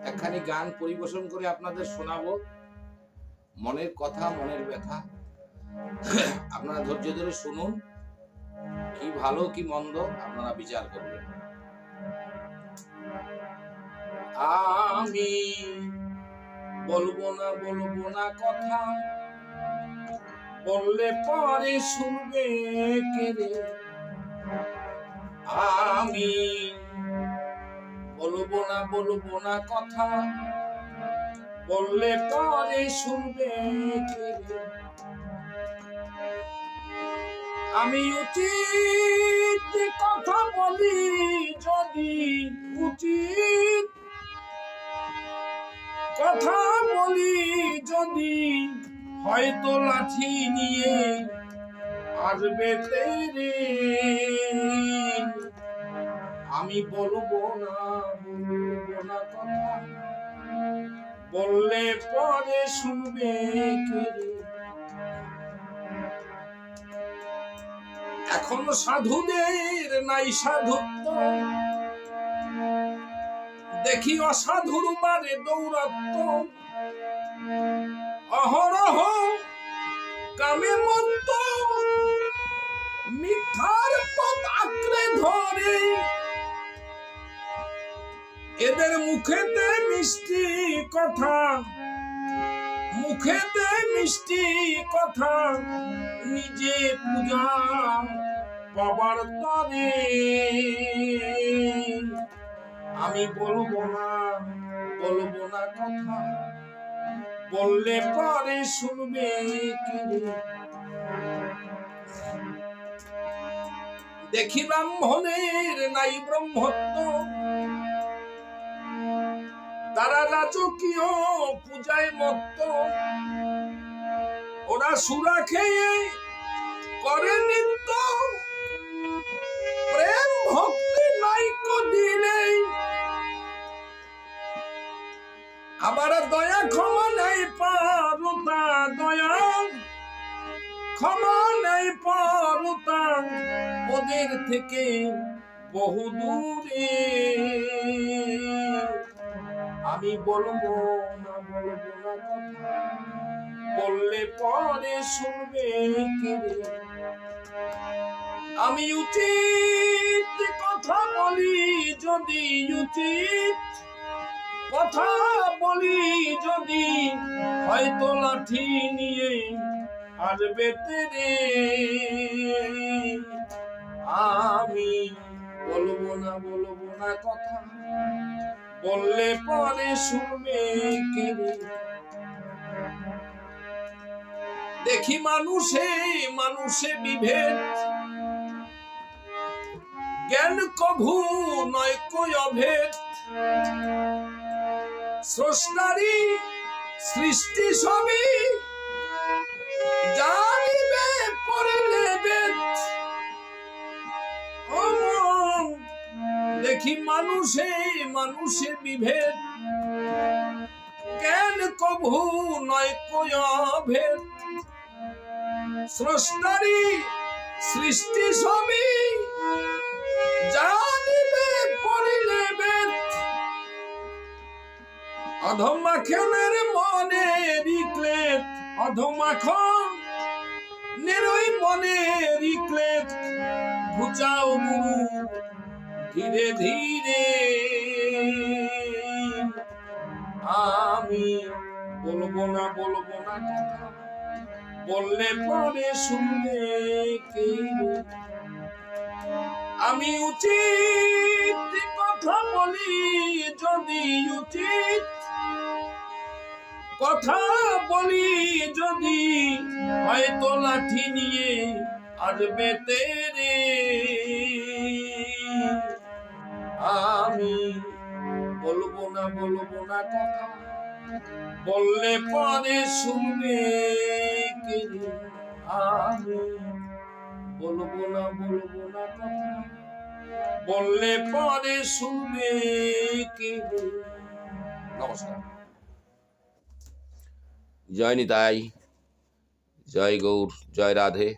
একখানি গান পরিবেশন করে আপনাদের শোনাবো, মনের কথা, মনের ব্যথা। আপনারা ধৈর্য ধরে শুনুন, কি ভালো কি মন্দ আপনারা বিচার করবেন। আমি বলবো না কথা, বললে পরে শুনবে কে রে। আমি বলবো না কথা, বললে পরে শুনবে কে রে। আমি উচিত কথা বলি যদি, উচিত কথা বলি যদি, হয়তো লাঠি নিয়ে আসবে তেরে। আমি বলবো না কথা, বললে পরে শুনবে কে রে। এখন সাধুদের নাই সাধুত্ব, দেখি অসাধুর বারে দৌরাত্ম। অহরহ কামে মত্ত, মিথ্যার পথ আঁকড়ে ধরে। এদের মুখেতে মিষ্টি কথা, মুখেতে মিষ্টি কথা, নিজে পূজা পাবার তরে। আমি বলবো না কথা, বললে পরে শুনবে কে রে। দেখি ব্রাহ্মণের নাই ব্রহ্মত্ব, তারা রাজকীয় পূজায় মত্ত। ওরা সুরা খেয়ে করে নিত্য, প্রেম ভক্তি নাই দিলে। আবার দয়া ক্ষমা নাই পারতা, দয়া ক্ষমা নাই পারতা, ওদের থেকে বহু দূরে। আমি বলবো না কথা, বললে পরে শুনবে কে রে। আমি উচিত কথা বলি যদি, উচিত কথা বলি যদি, হয়তো লাঠি নিয়ে আসবে তেরে। আমি বলবো না কথা, বললে পরে শুনবে কে রে। দেখি মানুষে বিভেদ, জ্ঞান কভু নয় কই অভেদ। স্রষ্টারি সৃষ্টি সবই জানিবে পড়িলে বেদ। দেখি মানুষে বিভেদ, জ্ঞান কভু নয় কই অভেদ। স্রষ্টারি সৃষ্টি সবই জানিবে পড়িলে বেদ। অধমাখনের মনেরই ক্লেদ, অধমাখনের মনেরই ক্লেদ। ঘুচাও গুরু ধীরে ধীরে। আমি বলবো না কথা, বললে পরে শুনবে কে রে। আমি উচিত কথা বলি যদি, উচিত কথা বলি যদি, হয়তো লাঠি নিয়ে আসবে তেরে। আমি বলবো না কথা, বললে পরে শুনবে কে রে। আমি বলবো না কথা, বললে পরে শুনবে কে রে। নমস্কার। জয় নিতাই, জয় গৌর, জয় রাধে।